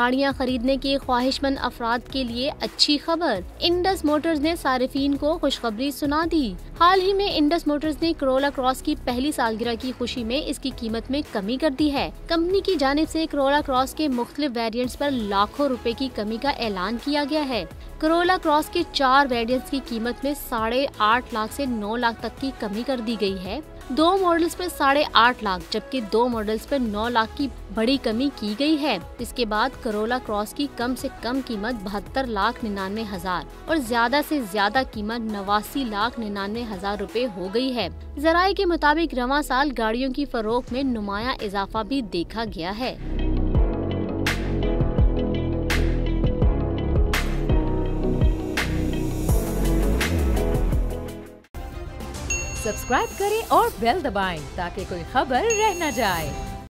गाड़ियां खरीदने के ख्वाहिशमंद अफराद के लिए अच्छी खबर। इंडस मोटर्स ने सारिफीन को खुशखबरी सुना दी। हाल ही में इंडस मोटर्स ने कोरोला क्रॉस की पहली सालगिरह की खुशी में इसकी कीमत में कमी कर दी है। कंपनी की जानिब से कोरोला क्रॉस के मुख्तलिफ वेरिएंट्स पर लाखों रुपए की कमी का ऐलान किया गया है। कोरोला क्रॉस के 4 वेरिएंट्स की कीमत में 8.5 लाख से 9 लाख तक की कमी कर दी गई है। 2 मॉडल्स पर 8.5 लाख जबकि 2 मॉडल्स पर 9 लाख की बड़ी कमी की गई है। इसके बाद कोरोला क्रॉस की कम से कम कीमत 72,99,000 और ज्यादा से ज्यादा कीमत 89,99,000 रुपए हो गई है। जराये के मुताबिक रवां साल गाड़ियों की फरोख्त में नुमाया इजाफा भी देखा गया है। सब्सक्राइब करें और बेल दबाएं ताकि कोई खबर रह न जाए।